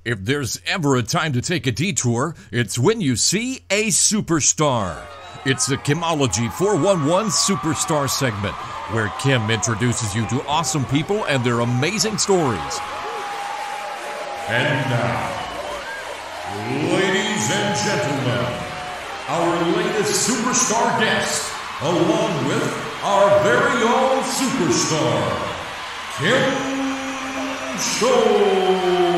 If there's ever a time to take a detour, it's when you see a superstar. It's the KIMology 411 Superstar segment, where Kim introduces you to awesome people and their amazing stories. And now, ladies and gentlemen, our latest superstar guest, along with our very own superstar, Kim Shows.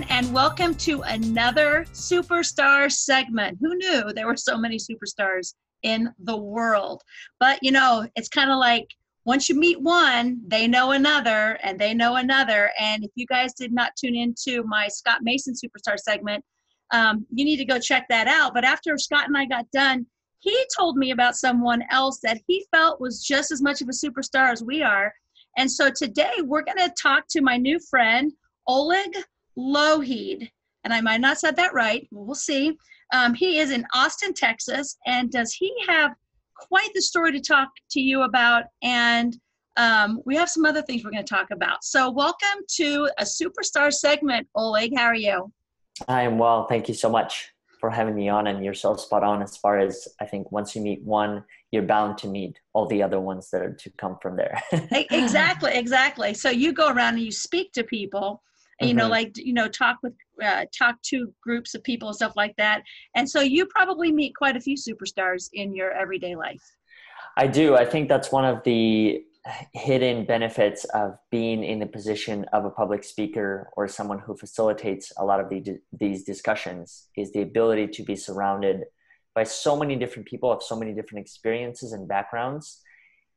And welcome to another superstar segment. Who knew there were so many superstars in the world? But you know, it's kind of like once you meet one, they know another and they know another. And if you guys did not tune into my Scott Mason superstar segment, you need to go check that out. But after Scott and I got done, he told me about someone else that he felt was just as much of a superstar as we are. And so today we're going to talk to my new friend, Oleg Lougheed, and I might not have said that right. We'll see. He is in Austin, Texas, and does he have quite the story to talk to you about? And we have some other things we're going to talk about. So welcome to a superstar segment, Oleg. How are you? I am well. Thank you so much for having me on, and you're so spot on as far as I think once you meet one, you're bound to meet all the other ones that are to come from there. Exactly. So you go around and you speak to people. You know, talk to groups of people and stuff like that. And so you probably meet quite a few superstars in your everyday life. I do. I think that's one of the hidden benefits of being in the position of a public speaker or someone who facilitates a lot of these discussions is the ability to be surrounded by so many different people of so many different experiences and backgrounds.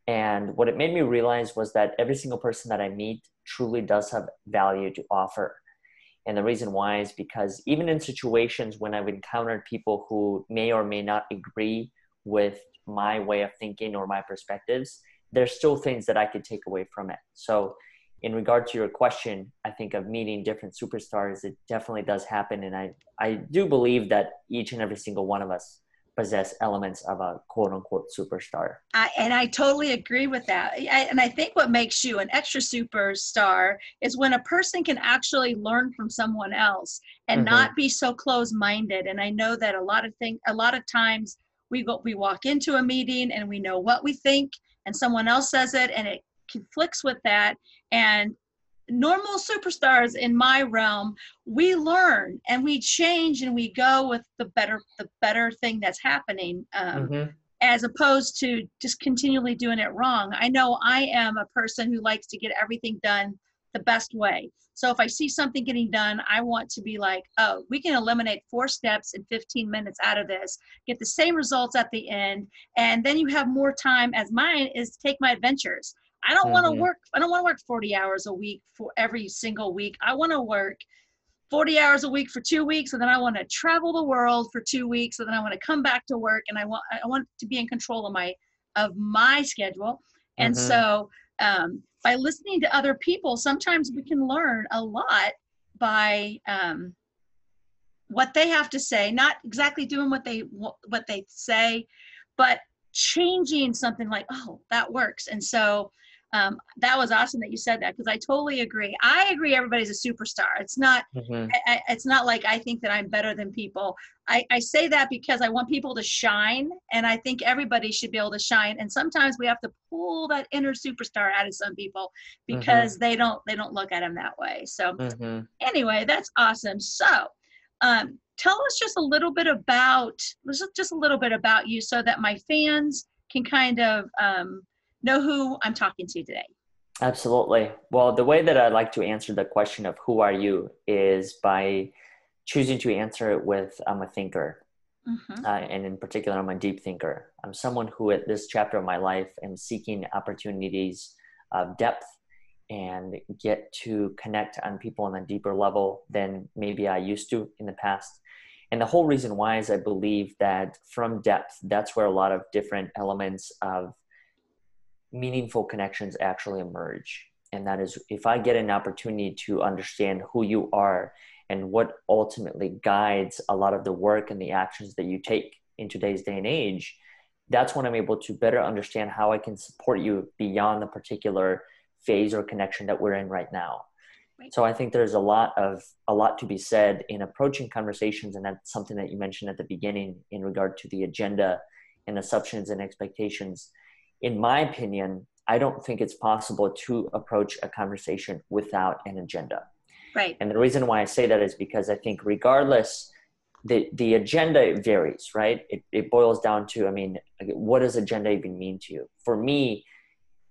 And what it made me realize was that every single person that I meet truly does have value to offer. And the reason why is because even in situations when I've encountered people who may or may not agree with my way of thinking or my perspectives, there's still things that I could take away from it. So in regard to your question, I think of meeting different superstars, it definitely does happen. And I do believe that each and every single one of us possess elements of a quote unquote superstar. I totally agree with that. And I think what makes you an extra superstar is when a person can actually learn from someone else and not be so closed-minded. And I know that a lot of times we walk into a meeting and we know what we think and someone else says it and it conflicts with that. And normal superstars in my realm, we learn and we change and we go with the better thing that's happening, as opposed to just continually doing it wrong. I know I am a person who likes to get everything done the best way. So if I see something getting done, I want to be like, oh, we can eliminate 4 steps in 15 minutes out of this, get the same results at the end, and then you have more time, as mine is take my adventures. I don't want to work 40 hours a week for every single week. I want to work 40 hours a week for 2 weeks, and then I want to travel the world for 2 weeks, and then I want to come back to work, and I want to be in control of my schedule. And so by listening to other people, sometimes we can learn a lot by what they have to say, not exactly doing what they say, but changing something like, oh, that works. And so that was awesome that you said that, because I totally agree. I agree everybody's a superstar. It's not it's not like I think that I'm better than people. I say that because I want people to shine, and I think everybody should be able to shine. And sometimes we have to pull that inner superstar out of some people because they don't look at them that way. So anyway, that's awesome. So tell us just a little bit about you so that my fans can kind of know who I'm talking to today. Absolutely. Well, the way that I like to answer the question of who are you is by choosing to answer it with I'm a thinker. And in particular, I'm a deep thinker. I'm someone who at this chapter of my life am seeking opportunities of depth and get to connect on people on a deeper level than maybe I used to in the past. And the whole reason why is I believe that from depth, that's where a lot of different elements of meaningful connections actually emerge. And that is, if I get an opportunity to understand who you are and what ultimately guides a lot of the work and the actions that you take in today's day and age, that's when I'm able to better understand how I can support you beyond the particular phase or connection that we're in right now. Right. So I think there's a lot to be said in approaching conversations. And that's something that you mentioned at the beginning in regard to the agenda and assumptions and expectations. In my opinion, I don't think it's possible to approach a conversation without an agenda. Right. And the reason why I say that is because I think regardless, the agenda varies, right? It boils down to, I mean, what does agenda even mean to you? For me,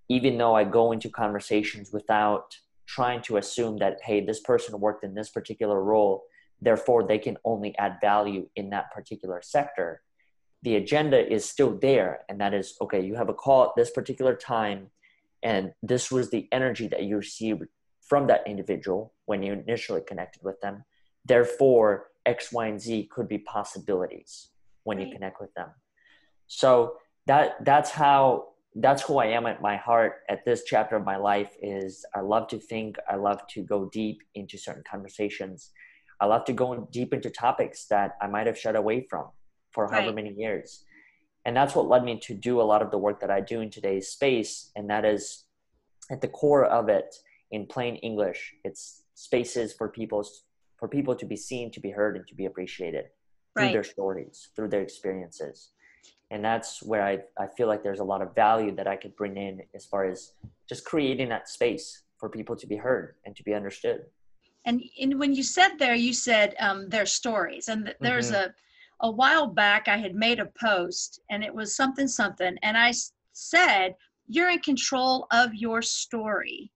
even though I go into conversations without trying to assume that, hey, this person worked in this particular role, therefore they can only add value in that particular sector, the agenda is still there. And that is, okay, you have a call at this particular time, and this was the energy that you received from that individual when you initially connected with them. Therefore, X, Y, and Z could be possibilities when you connect with them. So that's who I am at my heart at this chapter of my life. Is I love to think, I love to go deep into certain conversations. I love to go deep into topics that I might have shied away from for however many years. And that's what led me to do a lot of the work that I do in today's space. And that is, at the core of it, in plain English, it's spaces for people to be seen, to be heard, and to be appreciated through their stories, through their experiences. And that's where I feel like there's a lot of value that I could bring in as far as just creating that space for people to be heard and to be understood. And when you said their stories, and there's a while back I had made a post, and it was something, and I said, you're in control of your story.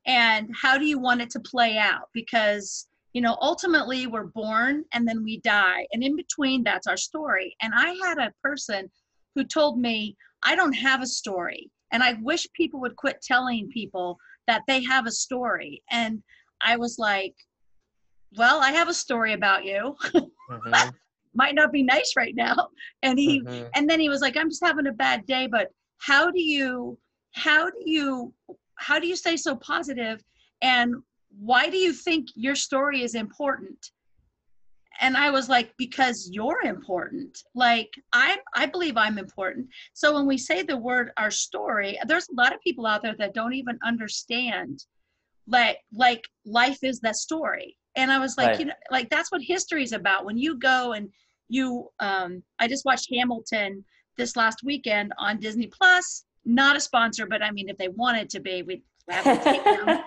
And how do you want it to play out? Because, ultimately we're born and then we die. And in between, that's our story. And I had a person who told me, I don't have a story. And I wish people would quit telling people that they have a story. And I was like, well, I have a story about you. Might not be nice right now. And and then he was like, I'm just having a bad day, but how do you stay so positive, and why do you think your story is important? And I was like, because you're important. Like, I believe I'm important. So when we say the word our story, there's a lot of people out there that don't even understand like life is that story. And I was like, like that's what history is about. When you go and I just watched Hamilton this last weekend on Disney Plus. Not a sponsor, but I mean, if they wanted to be, we'd have to take them.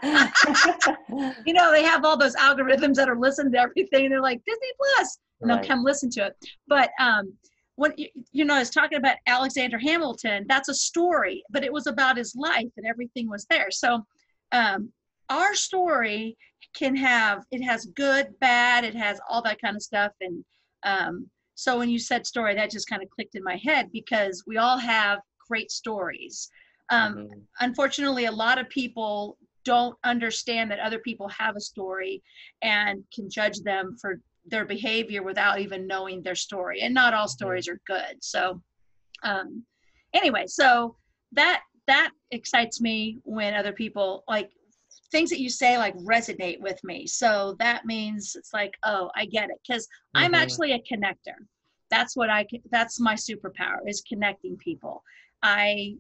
They have all those algorithms that are listening to everything. They're like, Disney Plus, and they'll come listen to it. But when I was talking about Alexander Hamilton, that's a story, but it was about his life and everything was there. So our story has good, bad, it has all that kind of stuff. And so when you said story, that just kind of clicked in my head, because we all have great stories. Unfortunately, a lot of people don't understand that other people have a story and can judge them for their behavior without even knowing their story. And not all stories are good. So anyway, so that excites me when other people, like, things that you say like resonate with me. So that means it's like, oh, I get it. Because I'm actually a connector. That's my superpower, is connecting people. I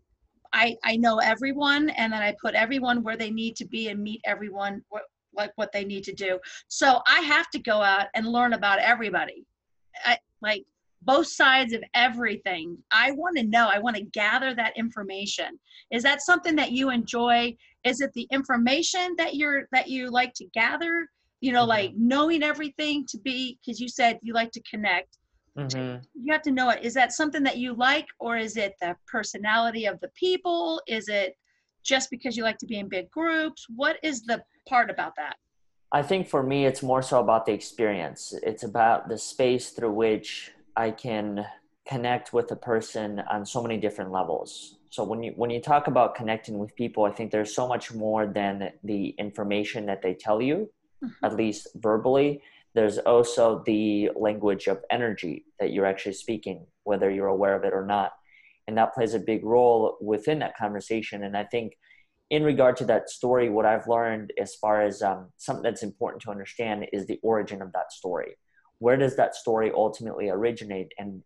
know everyone, and then I put everyone where they need to be and meet everyone what they need to do. So I have to go out and learn about everybody, like both sides of everything. I want to know. I want to gather that information. Is that something that you enjoy? Is it the information that you like to gather? Like knowing everything because you said you like to connect. You have to know it. Is that something that you like, or is it the personality of the people? Is it just because you like to be in big groups? What is the part about that? I think for me, it's more so about the experience. It's about the space through which I can connect with a person on so many different levels. So when you talk about connecting with people, I think there's so much more than the information that they tell you, at least verbally. There's also the language of energy that you're actually speaking, whether you're aware of it or not. And that plays a big role within that conversation. And I think in regard to that story, what I've learned as far as something that's important to understand is the origin of that story. Where does that story ultimately originate? And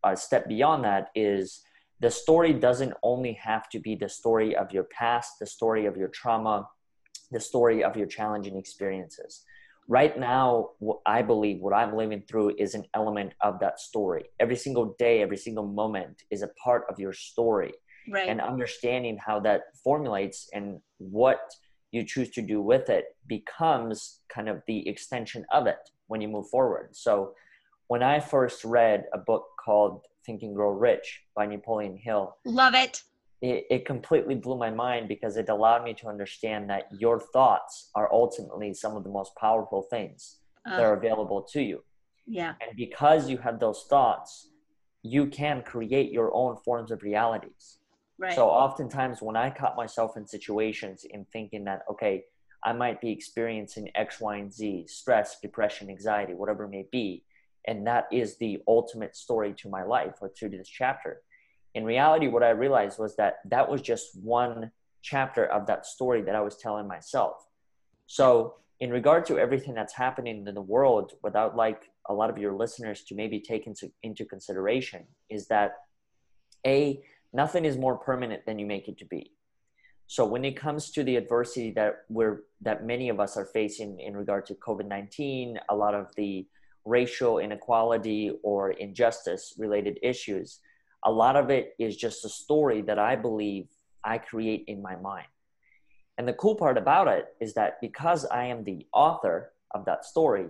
a step beyond that is the story doesn't only have to be the story of your past, the story of your trauma, the story of your challenging experiences. Right now, what I believe, what I'm living through is an element of that story. Every single day, every single moment is a part of your story. Right. And understanding how that formulates and what you choose to do with it becomes kind of the extension of it when you move forward. So when I first read a book called Think and Grow Rich by Napoleon Hill, love it. It completely blew my mind because it allowed me to understand that your thoughts are ultimately some of the most powerful things that are available to you. Yeah. And because you have those thoughts, you can create your own forms of realities. Right. So oftentimes when I caught myself in situations in thinking that, okay, I might be experiencing X, Y, and Z, stress, depression, anxiety, whatever it may be, and that is the ultimate story to my life or to this chapter. In reality, what I realized was that that was just one chapter of that story that I was telling myself. So in regard to everything that's happening in the world, what I would like a lot of your listeners to maybe take into consideration is that nothing is more permanent than you make it to be. So when it comes to the adversity that many of us are facing in regard to COVID-19, a lot of the racial inequality or injustice related issues, a lot of it is just a story that I believe I create in my mind. And the cool part about it is that because I am the author of that story,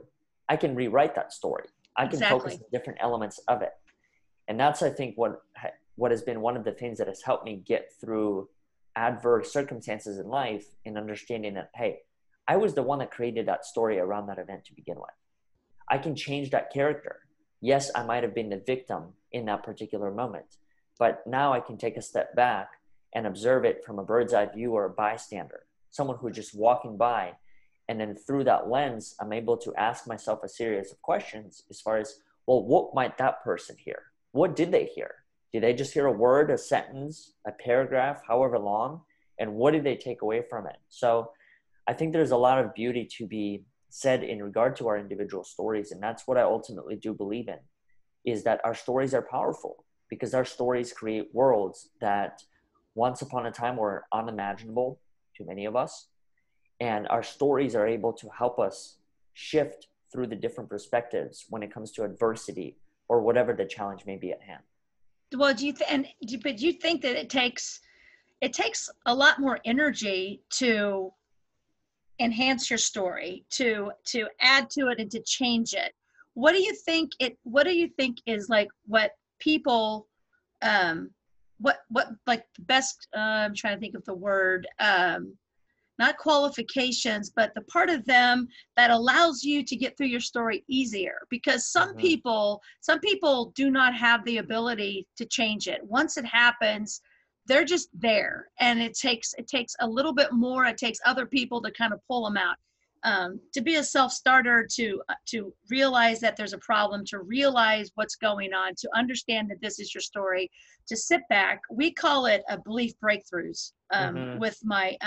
I can rewrite that story. I can focus on different elements of it. And that's, I think, what has been one of the things that has helped me get through adverse circumstances in life, in understanding that, hey, I was the one that created that story around that event to begin with. I can change that character. Yes, I might have been the victim in that particular moment, but now I can take a step back and observe it from a bird's eye view or a bystander, someone who's just walking by. And then through that lens, I'm able to ask myself a series of questions as far as, well, what might that person hear? What did they hear? Did they just hear a word, a sentence, a paragraph, however long? And what did they take away from it? So I think there's a lot of beauty to be said in regard to our individual stories. And that's what I ultimately do believe in, is that our stories are powerful because our stories create worlds that once upon a time were unimaginable to many of us. And our stories are able to help us shift through the different perspectives when it comes to adversity or whatever the challenge may be at hand. Well, do you think that it takes a lot more energy to enhance your story, to add to it and to change it? What do you think is like what people what like the best I'm trying to think of the word, not qualifications, but the part of them that allows you to get through your story easier? Because some people do not have the ability to change it. Once it happens, they're just there, and it takes a little bit more. It takes other people to kind of pull them out. To be a self-starter, to realize that there's a problem, to realize what's going on, to understand that this is your story, to sit back. We call it a belief breakthroughs with my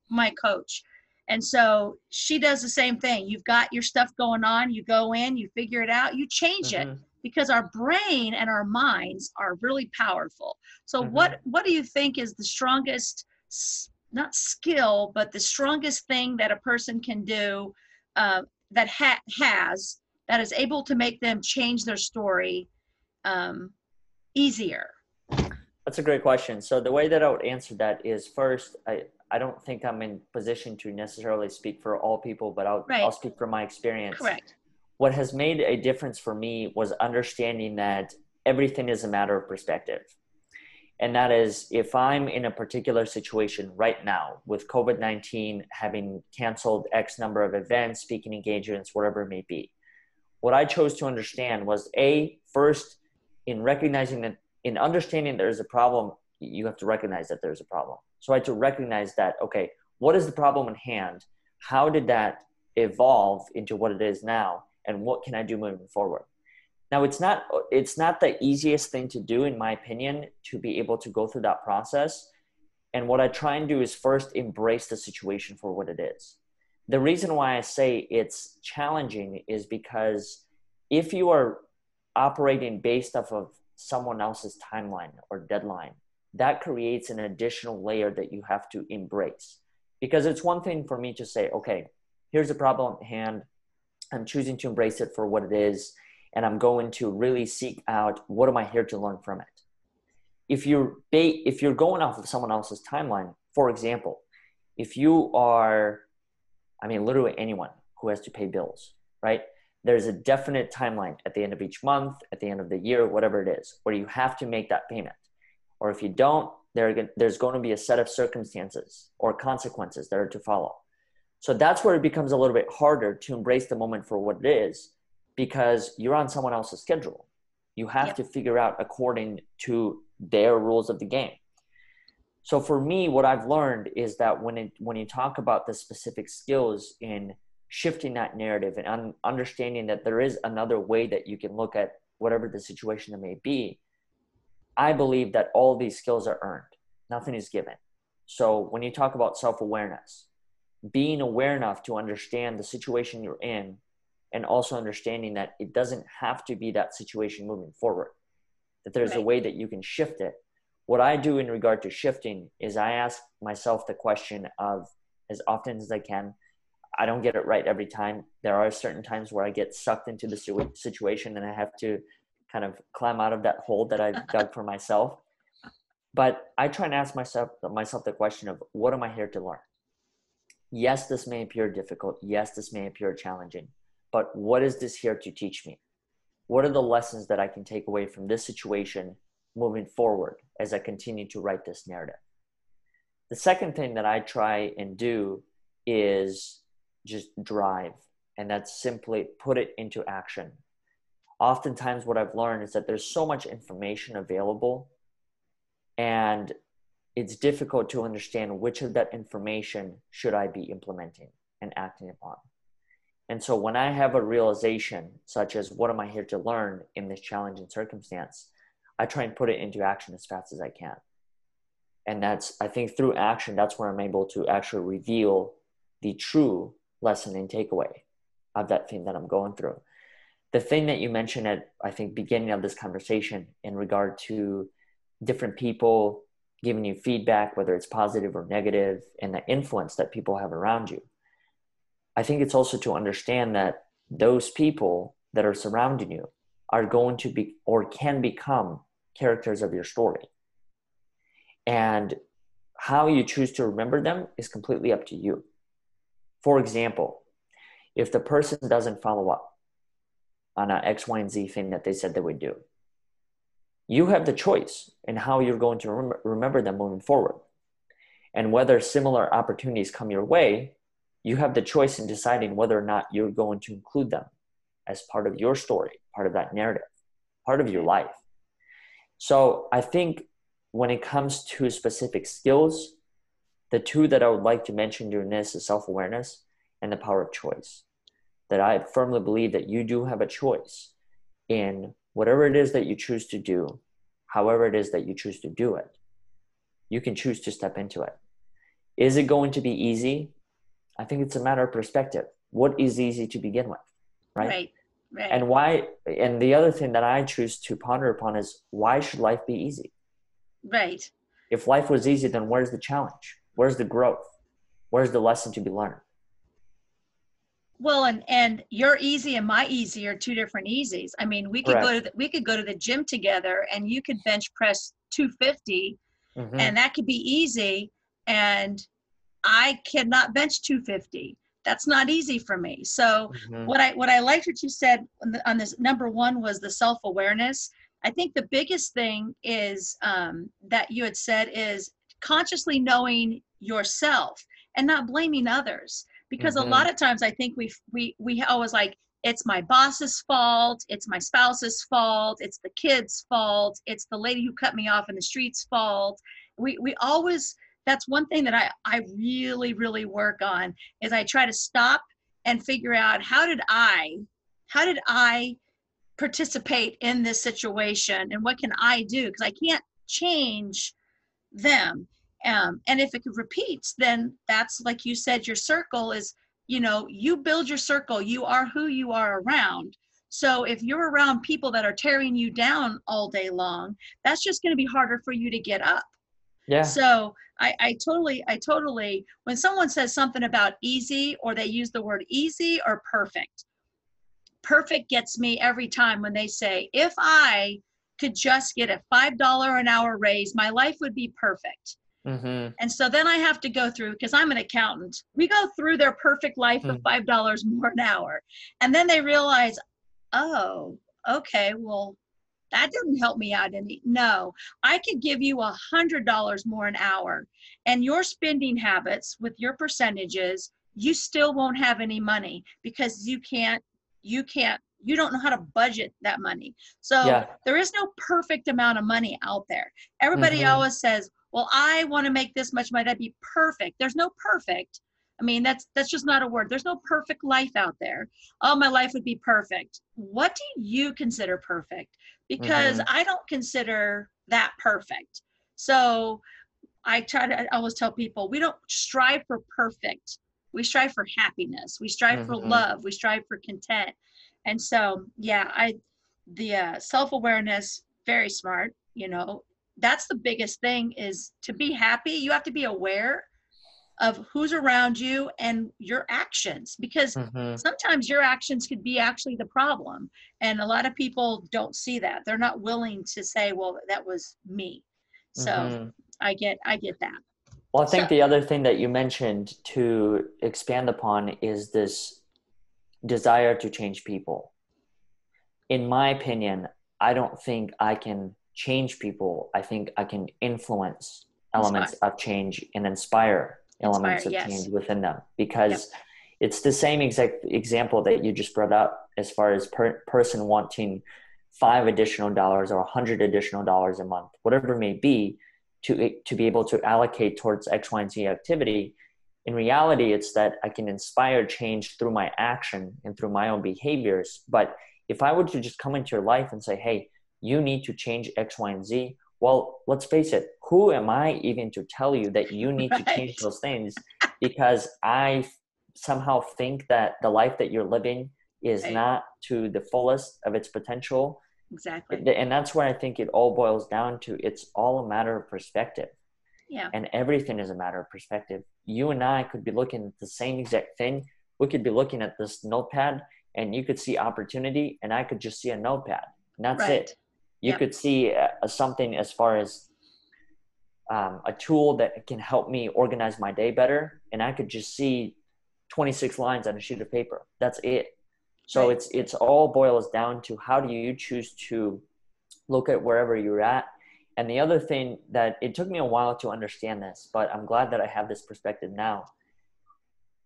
my coach. And so she does the same thing. You've got your stuff going on, you go in, you figure it out, you change it, because our brain and our minds are really powerful. So what do you think is the strongest, not skill, but the strongest thing that a person can do that is able to make them change their story easier? That's a great question. So the way that I would answer that is, first, I don't think I'm in position to necessarily speak for all people, but I'll speak from my experience. Correct. What has made a difference for me was understanding that everything is a matter of perspective. And that is, if I'm in a particular situation right now with COVID-19 having canceled X number of events, speaking engagements, whatever it may be, what I chose to understand was, first, in recognizing that, in understanding there is a problem, you have to recognize that there's a problem. So I had to recognize that, okay, what is the problem in hand? How did that evolve into what it is now? And what can I do moving forward? Now, it's not the easiest thing to do, in my opinion, to be able to go through that process. And what I try and do is first embrace the situation for what it is. The reason why I say it's challenging is because if you are operating based off of someone else's timeline or deadline, that creates an additional layer that you have to embrace. Because it's one thing for me to say, okay, here's a problem at hand. I'm choosing to embrace it for what it is. And I'm going to really seek out, what am I here to learn from it? If you're going off of someone else's timeline, for example, if you are, I mean, literally anyone who has to pay bills, right? There's a definite timeline at the end of each month, at the end of the year, whatever it is, where you have to make that payment. Or if you don't, there's going to be a set of circumstances or consequences that are to follow. So that's where it becomes a little bit harder to embrace the moment for what it is, because you're on someone else's schedule. You have to figure out according to their rules of the game. So for me, what I've learned is that when you talk about the specific skills in shifting that narrative and understanding that there is another way that you can look at whatever the situation may be, I believe that all these skills are earned. Nothing is given. So when you talk about self-awareness, being aware enough to understand the situation you're in, and also understanding that it doesn't have to be that situation moving forward, that there's a way that you can shift it. What I do in regard to shifting is I ask myself the question of, as often as I can, I don't get it right every time. There are certain times where I get sucked into the situation and I have to kind of climb out of that hole that I've dug for myself. But I try and ask myself the question of, what am I here to learn? Yes, this may appear difficult. Yes, this may appear challenging. But what is this here to teach me? What are the lessons that I can take away from this situation moving forward as I continue to write this narrative? The second thing that I try and do is just drive, and that's simply put it into action. Oftentimes what I've learned is that there's so much information available, and it's difficult to understand which of that information should I be implementing and acting upon. And so when I have a realization, such as what am I here to learn in this challenging circumstance, I try and put it into action as fast as I can. And that's, I think through action, that's where I'm able to actually reveal the true lesson and takeaway of that thing that I'm going through. The thing that you mentioned at, I think, beginning of this conversation in regard to different people giving you feedback, whether it's positive or negative, and the influence that people have around you. I think it's also to understand that those people that are surrounding you are going to be, or can become, characters of your story. And how you choose to remember them is completely up to you. For example, if the person doesn't follow up on an X, Y, and Z thing that they said they would do, you have the choice in how you're going to remember them moving forward. And whether similar opportunities come your way, you have the choice in deciding whether or not you're going to include them as part of your story, part of that narrative, part of your life. So I think when it comes to specific skills, the two that I would like to mention during this is self-awareness and the power of choice. That I firmly believe that you do have a choice in whatever it is that you choose to do, however it is that you choose to do it. You can choose to step into it. Is it going to be easy? I think it's a matter of perspective. What is easy to begin with, right? Right. And why? And the other thing that I choose to ponder upon is, why should life be easy? Right. If life was easy, then where's the challenge? Where's the growth? Where's the lesson to be learned? Well, and your easy and my easy are two different easies. I mean, we could go to the gym together, and you could bench press 250, and that could be easy, and I cannot bench 250. That's not easy for me. So what I liked what you said on this number one was the self-awareness. I think the biggest thing is that you had said is consciously knowing yourself and not blaming others. Because a lot of times I think we always like, it's my boss's fault, it's my spouse's fault, it's the kid's fault, it's the lady who cut me off in the street's fault. We always, that's one thing that I really, really work on, is I try to stop and figure out how did I participate in this situation, and what can I do? Because I can't change them. And if it repeats, then that's, like you said, your circle is, you build your circle. You are who you are around. So if you're around people that are tearing you down all day long, that's just going to be harder for you to get up. Yeah. So I totally, when someone says something about easy, or they use the word easy or perfect gets me every time when they say, if I could just get a $5 an hour raise, my life would be perfect. Mm-hmm. And so then I have to go through, because I'm an accountant, we go through their perfect life of $5 more an hour. And then they realize, oh, okay, well, that didn't help me out any. No, I could give you $100 more an hour, and your spending habits with your percentages, you still won't have any money, because you don't know how to budget that money. So there is no perfect amount of money out there. Everybody always says, well, I want to make this much money, that'd be perfect. There's no perfect. I mean, that's just not a word. There's no perfect life out there. Oh, my life would be perfect. What do you consider perfect? Because I don't consider that perfect. So I always tell people, we don't strive for perfect. We strive for happiness. We strive for love. We strive for content. And so, the self-awareness, very smart, that's the biggest thing, is to be happy. You have to be aware of who's around you and your actions, because sometimes your actions could be actually the problem. And a lot of people don't see that. They're not willing to say, well, that was me. So I get that. Well, I think the other thing that you mentioned to expand upon is this desire to change people. In my opinion, I don't think I can change people. I think I can influence elements of change and inspire elements of change within them, because it's the same exact example that you just brought up, as far as person wanting $5 additional or $100 additional a month, whatever it may be, to be able to allocate towards X, Y, and Z activity. In reality, it's that I can inspire change through my action and through my own behaviors. But if I were to just come into your life and say, hey, you need to change X, Y, and Z, well, let's face it, who am I even to tell you that you need to change those things? Because I somehow think that the life that you're living is not to the fullest of its potential. Exactly. And that's where I think it all boils down to. It's all a matter of perspective. Yeah. And everything is a matter of perspective. You and I could be looking at the same exact thing. We could be looking at this notepad, and you could see opportunity, and I could just see a notepad. And that's it. You could see something as far as a tool that can help me organize my day better, and I could just see 26 lines on a sheet of paper. That's it. So it's all boils down to, how do you choose to look at wherever you're at. And the other thing that it took me a while to understand this, but I'm glad that I have this perspective now.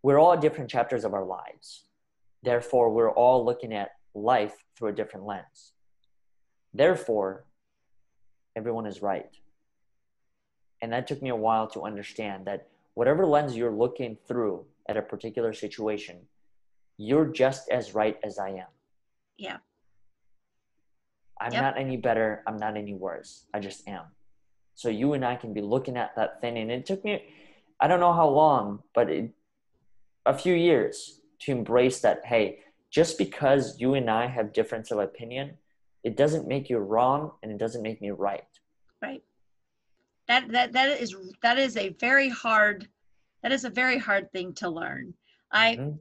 We're all at different chapters of our lives. Therefore, we're all looking at life through a different lens. Therefore, everyone is right. And that took me a while to understand that whatever lens you're looking through at a particular situation, you're just as right as I am. Yeah. I'm not any better. I'm not any worse. I just am. So you and I can be looking at that thing. And it took me, I don't know how long, but a few years to embrace that, hey, just because you and I have difference of opinion, it doesn't make you wrong, and it doesn't make me right. Right. That is a very hard thing to learn. I'm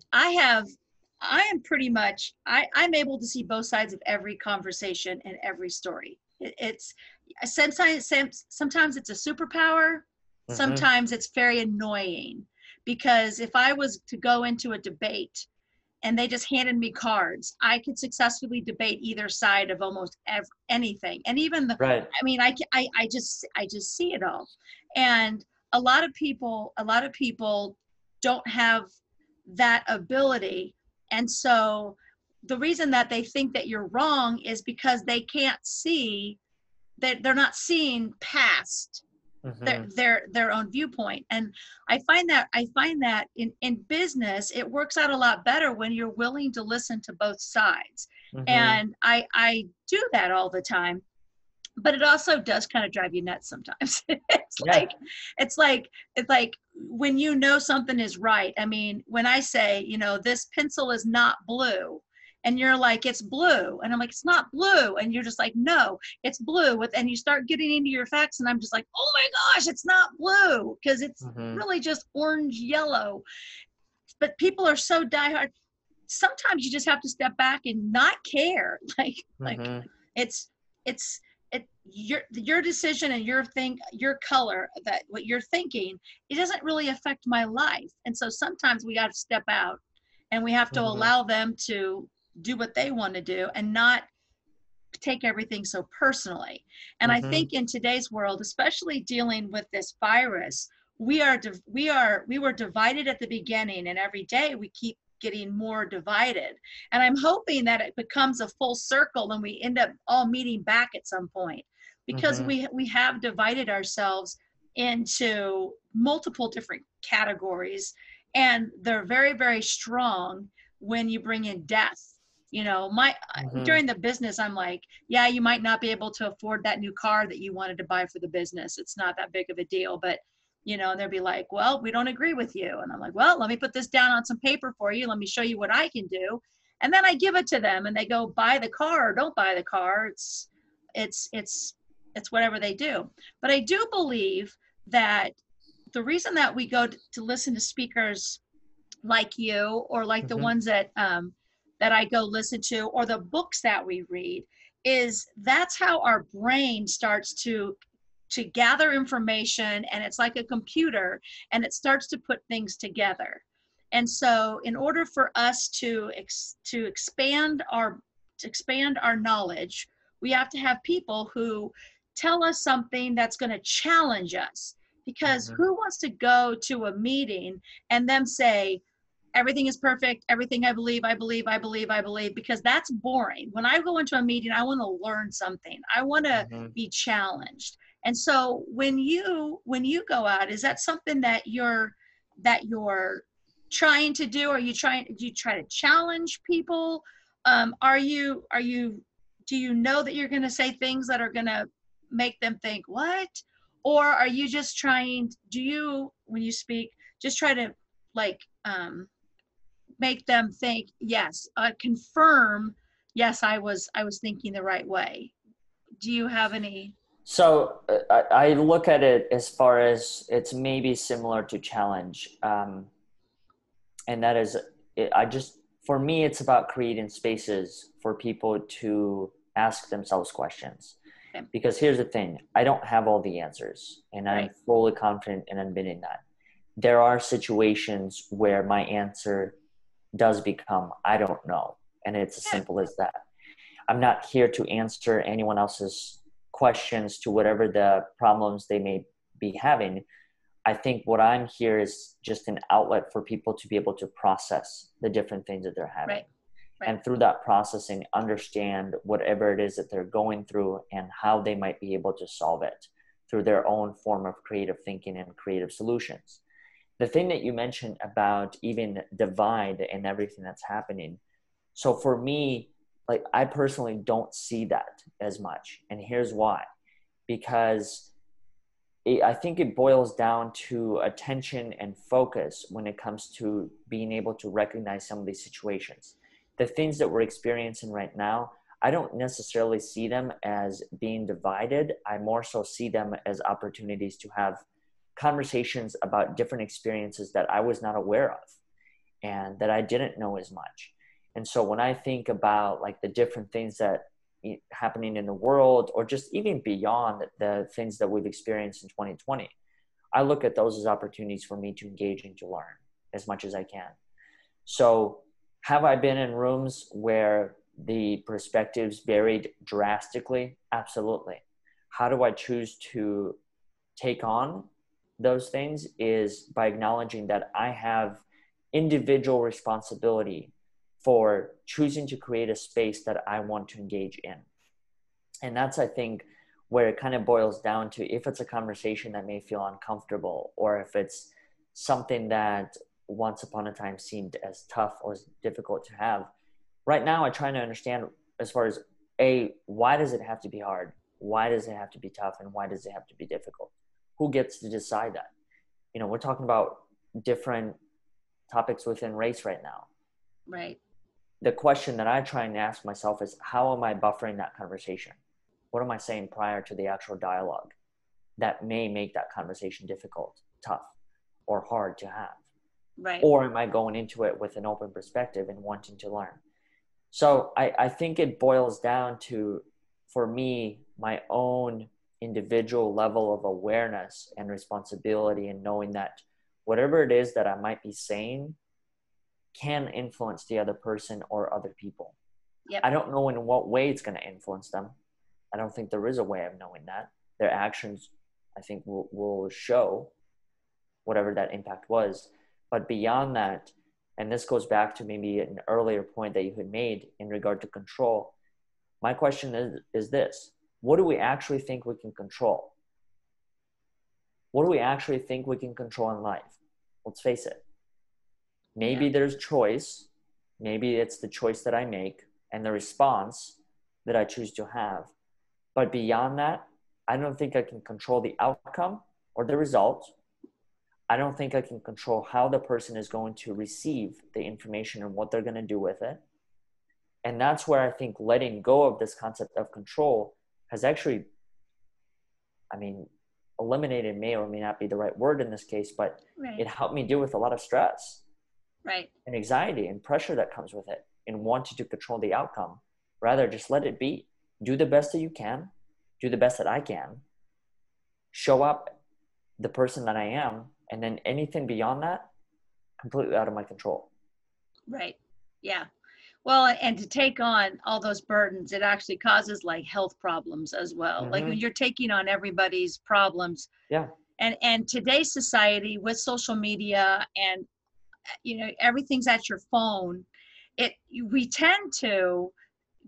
able to see both sides of every conversation and every story. It's sometimes it's a superpower. Sometimes it's very annoying, because if I was to go into a debate and they just handed me cards, I could successfully debate either side of almost anything. And even I mean, I just see it all. And a lot of people don't have that ability. And so the reason that they think that you're wrong is because they can't see that, they're not seeing past their own viewpoint. And I find that in business, it works out a lot better when you're willing to listen to both sides. And I do that all the time. but it also does kind of drive you nuts sometimes. Yeah. It's like when you know something is right. I mean, when I say, this pencil is not blue, and you're like, it's blue, and I'm like, it's not blue, and you're just like, no, it's blue, and you start getting into your facts, and I'm just like, oh my gosh, it's not blue, because it's really just orange yellow. But people are so diehard. Sometimes you just have to step back and not care. Like it's your decision and your color, that what you're thinking, it doesn't really affect my life. And so sometimes we got to step out and we have to allow them to do what they want to do and not take everything so personally. And I think in today's world, especially dealing with this virus, we were divided at the beginning, and every day we keep getting more divided. And I'm hoping that it becomes a full circle and we end up all meeting back at some point, because we have divided ourselves into multiple different categories, and they're very, very strong when you bring in death. During the business, I'm like, yeah, you might not be able to afford that new car that you wanted to buy for the business. It's not that big of a deal, but and they'll be like, well, we don't agree with you. And I'm like, well, let me put this down on some paper for you. Let me show you what I can do. And then I give it to them and they go buy the car or don't buy the car. It's whatever they do. But I do believe that the reason that we go to listen to speakers like you, or like the ones that I go listen to, or the books that we read, is that's how our brain starts to gather information, and it's like a computer, and it starts to put things together. And so in order for us to expand our knowledge, we have to have people who tell us something that's going to challenge us. Because who wants to go to a meeting and them say, everything is perfect, everything I believe, because that's boring. When I go into a meeting, I want to learn something. I want to be challenged. And so when you go out, is that something that you're trying to do? Do you try to challenge people? Do you know that you're going to say things that are going to make them think, what? Or are you just trying, when you speak, just try to make them think, yes, confirm, yes, I was thinking the right way? Do you have any? So I look at it as far as it's maybe similar to challenge. And that is, for me, it's about creating spaces for people to ask themselves questions. Okay. Because here's the thing, I don't have all the answers, and I'm fully confident in admitting that. There are situations where my answer does become, I don't know. And it's as simple as that. I'm not here to answer anyone else's questions to whatever the problems they may be having. I think what I'm here is just an outlet for people to be able to process the different things that they're having. Right. And through that processing, understand whatever it is that they're going through and how they might be able to solve it through their own form of creative thinking and creative solutions. The thing that you mentioned about even divide and everything that's happening. So for me, I personally don't see that as much. And here's why. Because I think it boils down to attention and focus when it comes to being able to recognize some of these situations. The things that we're experiencing right now, I don't necessarily see them as being divided. I more so see them as opportunities to have conversations about different experiences that I was not aware of and that I didn't know as much. And so when I think about the different things that happening in the world, or just even beyond the things that we've experienced in 2020, I look at those as opportunities for me to engage and to learn as much as I can. So have I been in rooms where the perspectives varied drastically? Absolutely. How do I choose to take on those things? Is by acknowledging that I have individual responsibility for choosing to create a space that I want to engage in. And that's, I think, where it kind of boils down to, if it's a conversation that may feel uncomfortable, or if it's something that once upon a time seemed as tough or as difficult to have. Right now, I try to understand as far as, why does it have to be hard? Why does it have to be tough, and why does it have to be difficult? Who gets to decide that? You know, we're talking about different topics within race right now. Right. The question that I try and ask myself is, how am I buffering that conversation? What am I saying prior to the actual dialogue that may make that conversation difficult, tough, or hard to have? Right. Or am I going into it with an open perspective and wanting to learn? So I think it boils down to, for me, my own individual level of awareness and responsibility, and knowing that whatever it is that I might be saying can influence the other person or other people. Yep. I don't know in what way it's going to influence them. I don't think there is a way of knowing that. Their actions, I think, will show whatever that impact was. But beyond that, and this goes back to maybe an earlier point that you had made in regard to control, my question is this: what do we actually think we can control? What do we actually think we can control in life? Let's face it. Maybe there's choice. Maybe it's the choice that I make and the response that I choose to have. But beyond that, I don't think I can control the outcome or the result. I don't think I can control how the person is going to receive the information and what they're going to do with it. And that's where I think letting go of this concept of control has actually, eliminated, may or may not be the right word in this case, but it helped me deal with a lot of stress. Right. And anxiety and pressure that comes with it, and wanting to control the outcome. Rather, just let it be. Do the best that you can. Do the best that I can. Show up the person that I am. And then anything beyond that, completely out of my control. Right. Yeah. Well, and to take on all those burdens, it actually causes like health problems as well. Mm-hmm. Like when you're taking on everybody's problems. Yeah. And today's society with social media and, everything's at your phone, we tend to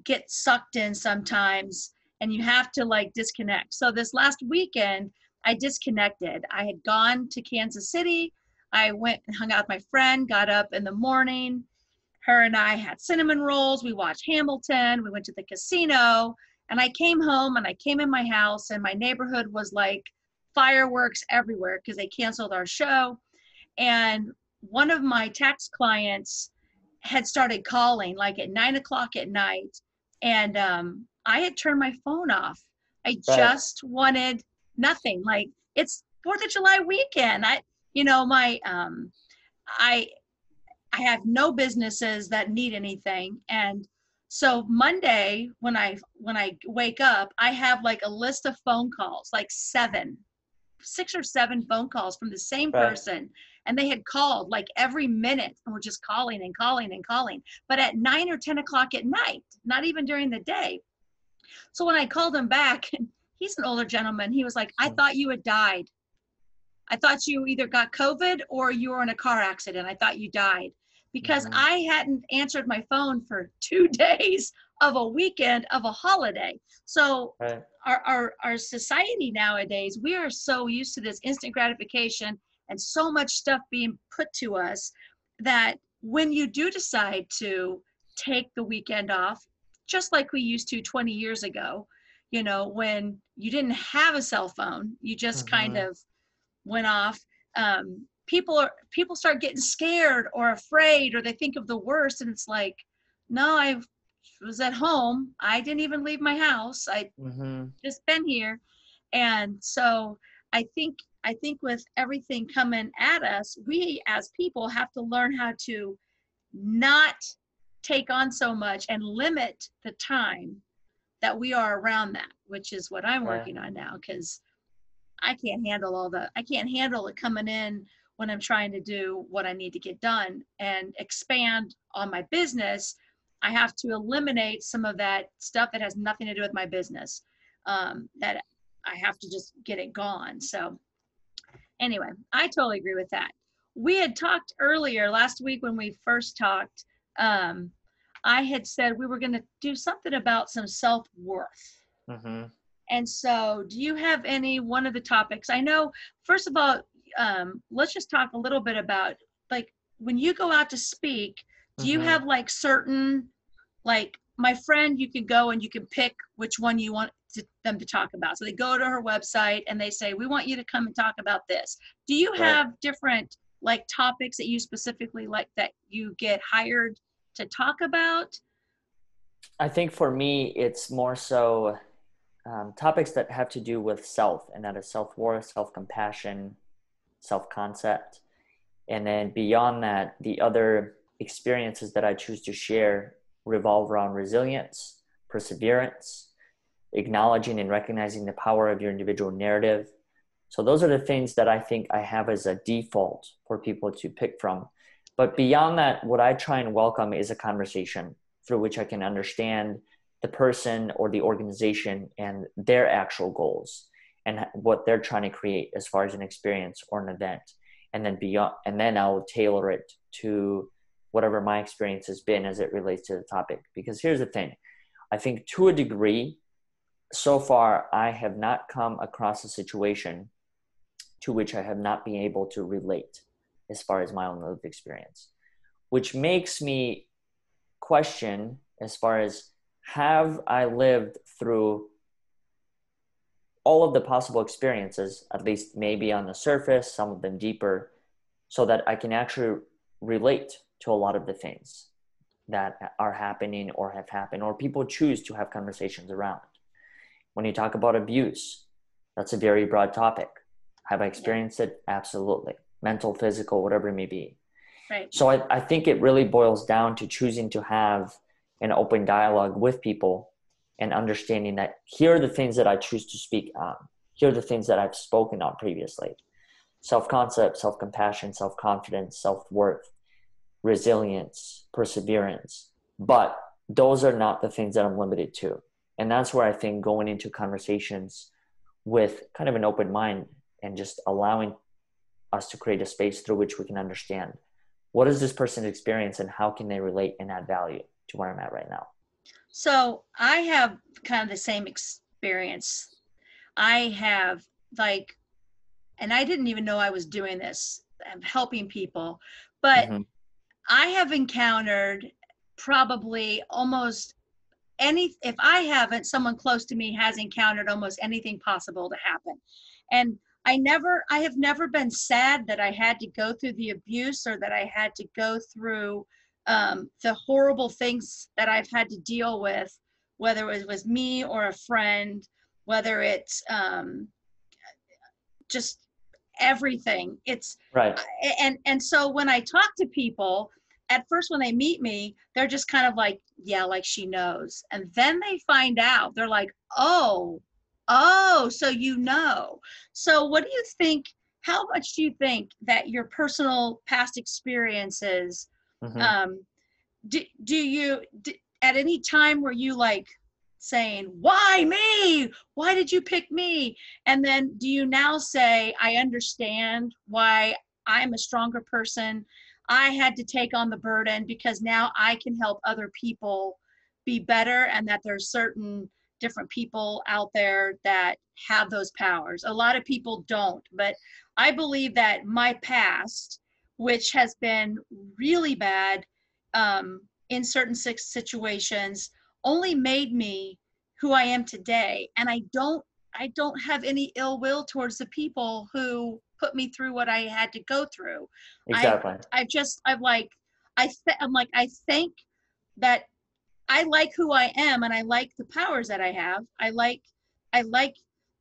get sucked in sometimes, and you have to like disconnect. So this last weekend, I disconnected. I had gone to Kansas City. I went and hung out with my friend, got up in the morning. Her and I had cinnamon rolls. We watched Hamilton. We went to the casino, and I came home, and I came in my house, and my neighborhood was like fireworks everywhere because they canceled our show. And one of my tax clients had started calling like at 9:00 at night. And I had turned my phone off. I just wanted nothing. Like, it's 4th of July weekend. I have no businesses that need anything. And so Monday, when I wake up, I have like a list of phone calls, like 6 or 7 phone calls from the same person. And they had called like every minute, and were just calling and calling and calling, but at 9 or 10 o'clock at night, not even during the day. So when I called him back, he's an older gentleman. He was like, I thought you had died. I thought you either got COVID or you were in a car accident. I thought you died, because I hadn't answered my phone for 2 days of a weekend of a holiday. So our society nowadays, we are so used to this instant gratification and so much stuff being put to us, that when you do decide to take the weekend off, just like we used to 20 years ago, when you didn't have a cell phone, you just kind of went off. People start getting scared or afraid, or they think of the worst. And it's like, no, I was at home. I didn't even leave my house. I just been here. And so I think with everything coming at us, we as people have to learn how to not take on so much and limit the time that we are around that, which is what I'm working on now, because I can't handle it coming in when I'm trying to do what I need to get done and expand on my business. I have to eliminate some of that stuff that has nothing to do with my business, that I have to just get it gone. So anyway, I totally agree with that. We had talked earlier last week when we first talked. I had said we were going to do something about some self-worth. And so do you have one of the topics? I know, first of all, let's just talk a little bit about, like, when you go out to speak, do you have like certain, like my friend, you can go and you can pick which one you want, them to talk about. So they go to her website and they say, we want you to come and talk about this. Do you have different like topics that you specifically like that you get hired to talk about? I think for me, it's more so topics that have to do with self, and that is self-worth, self-compassion, self-concept. And then beyond that, the other experiences that I choose to share revolve around resilience, perseverance, acknowledging and recognizing the power of your individual narrative. So those are the things that I think I have as a default for people to pick from. But beyond that, what I try and welcome is a conversation through which I can understand the person or the organization and their actual goals and what they're trying to create as far as an experience or an event. And then I'll tailor it to whatever my experience has been as it relates to the topic. Because here's the thing, I think to a degree, so far, I have not come across a situation to which I have not been able to relate as far as my own lived experience, which makes me question as far as, have I lived through all of the possible experiences, at least maybe on the surface, some of them deeper, so that I can actually relate to a lot of the things that are happening or have happened, or people choose to have conversations around. When you talk about abuse, that's a very broad topic. Have I experienced it? Absolutely. Mental, physical, whatever it may be. Right. So I think it really boils down to choosing to have an open dialogue with people and understanding that here are the things that I choose to speak on. Here are the things that I've spoken on previously. Self-concept, self-compassion, self-confidence, self-worth, resilience, perseverance. But those are not the things that I'm limited to. And that's where I think going into conversations with kind of an open mind and just allowing us to create a space through which we can understand what is this person's experience and how can they relate and add value to where I'm at right now. So I have kind of the same experience. I have and I didn't even know I was doing this. I'm helping people, but I have encountered probably almost if I haven't, someone close to me has encountered almost anything possible to happen. And I have never been sad that I had to go through the abuse or that I had to go through the horrible things that I've had to deal with, whether it was me or a friend, whether it's just everything. It's right. And so when I talk to people, at first when they meet me, they're just kind of like, yeah, like she knows. And then they find out, they're like, oh, so you know. So what do you think, how much do you think that your personal past experiences, do you, at any time were you like saying, why me? Why did you pick me? And then do you now say, I understand why I'm a stronger person. I had to take on the burden because now I can help other people be better, and that there's certain different people out there that have those powers. A lot of people don't, but I believe that my past, which has been really bad in certain situations, only made me who I am today. And I don't have any ill will towards the people who put me through what I had to go through. Exactly. I think that I like who I am and I like the powers that I have. I like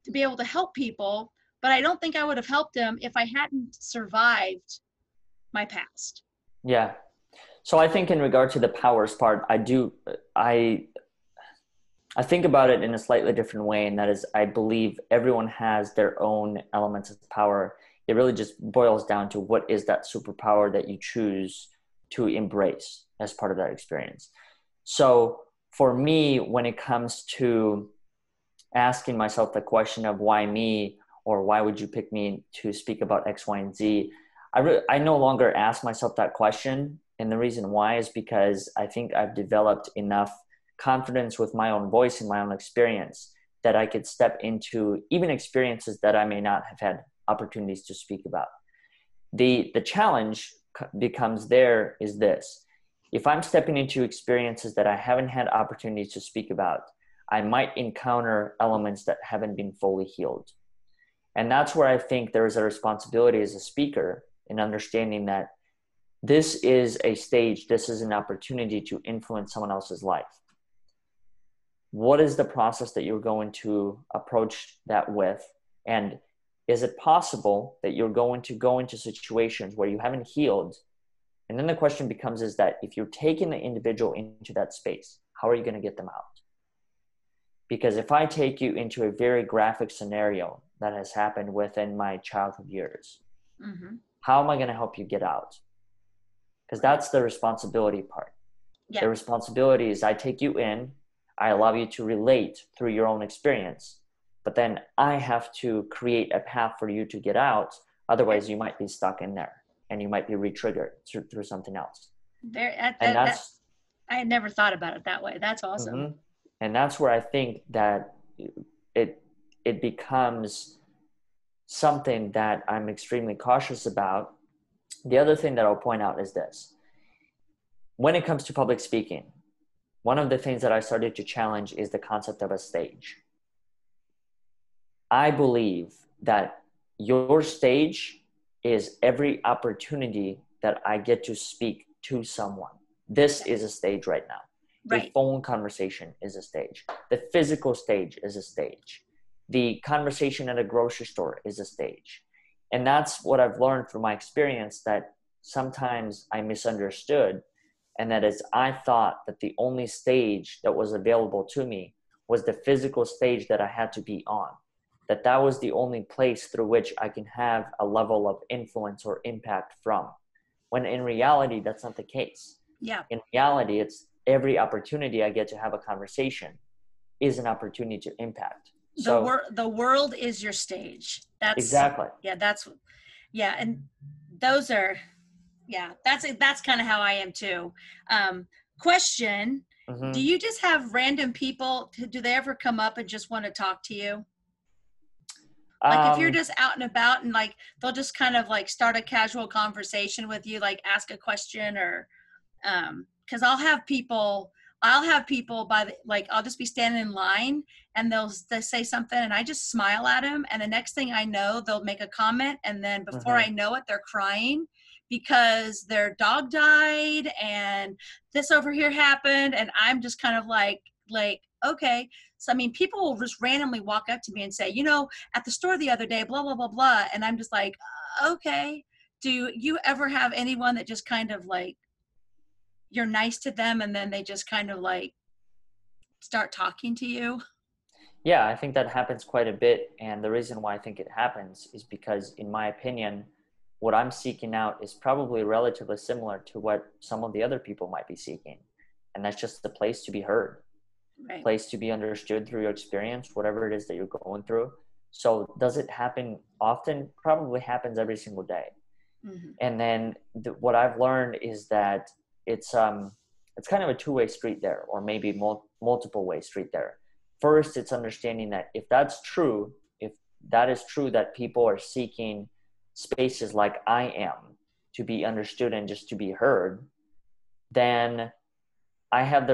to be able to help people, but I don't think I would have helped them if I hadn't survived my past. Yeah. So I think in regard to the powers part, I think about it in a slightly different way, and that is, I believe everyone has their own elements of power. It really just boils down to what is that superpower that you choose to embrace as part of that experience. So for me, when it comes to asking myself the question of why me, or why would you pick me to speak about X, Y, and Z, I no longer ask myself that question. And the reason why is because I think I've developed enough confidence with my own voice and my own experience that I could step into even experiences that I may not have had opportunities to speak about. The challenge becomes is this: if I'm stepping into experiences that I haven't had opportunities to speak about, I might encounter elements that haven't been fully healed. And that's where I think there is a responsibility as a speaker in understanding that this is a stage, this is an opportunity to influence someone else's life. What is the process that you're going to approach that with? And is it possible that you're going to go into situations where you haven't healed? And then the question becomes is that if you're taking the individual into that space, how are you going to get them out? Because if I take you into a very graphic scenario that has happened within my childhood years, how am I going to help you get out? Because that's the responsibility part. Yeah. The responsibility is I take you in, I allow you to relate through your own experience, but then I have to create a path for you to get out. Otherwise, you might be stuck in there and you might be re-triggered through something else. I had never thought about it that way. That's awesome. And that's where I think that it becomes something that I'm extremely cautious about. The other thing that I'll point out is this. When it comes to public speaking, one of the things that I started to challenge is the concept of a stage. I believe that your stage is every opportunity that I get to speak to someone. This is a stage right now. Right. The phone conversation is a stage. The physical stage is a stage. The conversation at a grocery store is a stage. And that's what I've learned from my experience, that sometimes I misunderstood. And that is, I thought that the only stage that was available to me was the physical stage that I had to be on. That was the only place through which I can have a level of influence or impact from. When in reality, that's not the case. Yeah. In reality, it's every opportunity I get to have a conversation is an opportunity to impact. So the world is your stage. That's exactly. Yeah. And those are, that's kind of how I am too. Question, do you just have random people, do they ever come up and just want to talk to you? Like if you're just out and about and like, they'll just kind of like start a casual conversation with you, like ask a question or, cause I'll have people I'll just be standing in line and they'll say something and I just smile at them. And the next thing I know, they'll make a comment. And then before I know it, they're crying because their dog died and this over here happened. And I'm just kind of like, okay. So, I mean, people will just randomly walk up to me and say, at the store the other day, blah, blah, blah, blah. And I'm just like, okay. Do you ever have anyone that just kind of like, you're nice to them and then they just kind of like start talking to you? Yeah, I think that happens quite a bit. And the reason why I think it happens is because, in my opinion, what I'm seeking out is probably relatively similar to what some of the other people might be seeking. And that's just the place to be heard, right. Place to be understood through your experience, whatever it is that you're going through. So does it happen often? Probably happens every single day. And then what I've learned is that it's kind of a two-way street there, or maybe multiple way street there. First, it's understanding that if that's true, if that is true that people are seeking spaces like I am to be understood and just to be heard, then I have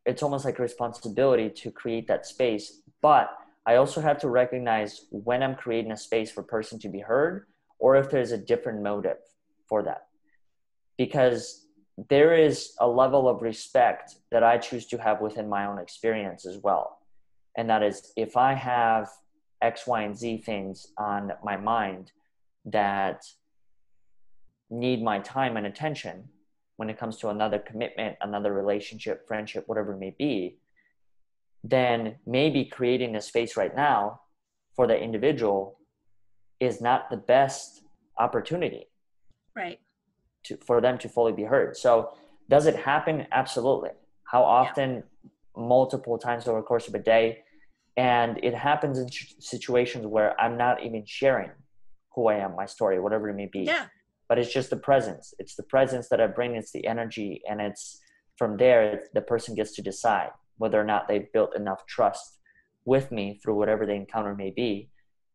it's almost like a responsibility to create that space. But I also have to recognize when I'm creating a space for a person to be heard, or if there's a different motive for that. Because there is a level of respect that I choose to have within my own experience as well. And that is, if I have X, Y, and Z things on my mind that need my time and attention when it comes to another commitment, another relationship, friendship, whatever it may be, then maybe creating a space right now for the individual is not the best opportunity. Right. For them to fully be heard. So does it happen? Absolutely. How often? Yeah. Multiple times over the course of a day. And it happens in situations where I'm not even sharing who I am, my story, whatever it may be. Yeah. But it's just the presence. It's the presence that I bring. It's the energy. And it's from there, the person gets to decide whether or not they've built enough trust with me through whatever the encounter may be,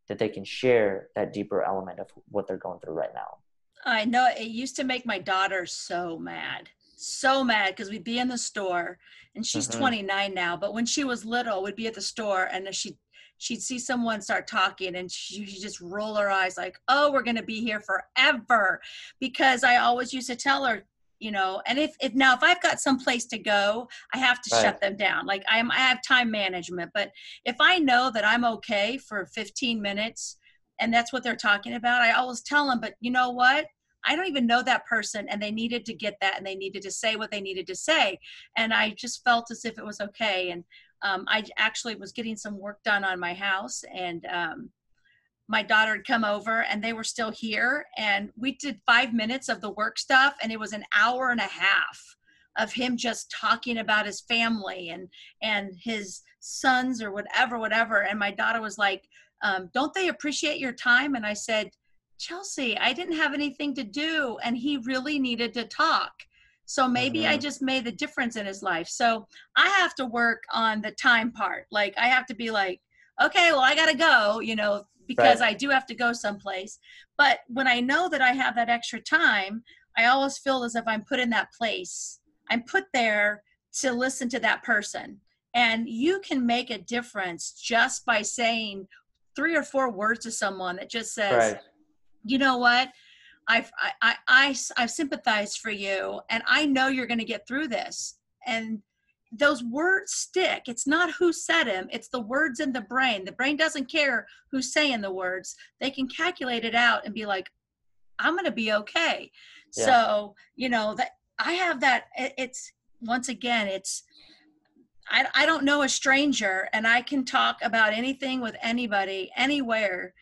that they can share that deeper element of what they're going through right now. I know it used to make my daughter so mad. so mad because we'd be in the store, and she's 29 now, but when she was little, we'd be at the store, and she'd see someone start talking, and she'd just roll her eyes like, oh, we're going to be here forever. Because I always used to tell her, and if I've got some place to go, I have to shut them down. Like I have time management, but if I know that I'm okay for 15 minutes and that's what they're talking about, I always tell them, but you know what? I don't even know that person, and they needed to get that, and they needed to say what they needed to say. And I just felt as if it was okay. And I actually was getting some work done on my house, and my daughter had come over, and they were still here, and we did 5 minutes of the work stuff, and it was an hour and a half of him just talking about his family and his sons or whatever. And my daughter was like, don't they appreciate your time? And I said, Chelsea, I didn't have anything to do, and he really needed to talk. So maybe I just made the difference in his life. So I have to work on the time part. Like I have to be like, okay, well, I got to go, because I do have to go someplace. But when I know that I have that extra time, I always feel as if I'm put in that place. I'm put there to listen to that person. And you can make a difference just by saying 3 or 4 words to someone that just says, you know what? I've sympathized for you, and I know you're going to get through this. And those words stick. It's not who said them. It's the words in the brain. The brain doesn't care who's saying the words. They can calculate it out and be like, I'm going to be okay. Yeah. So, that I have that. It's once again, I don't know a stranger, and I can talk about anything with anybody, anywhere.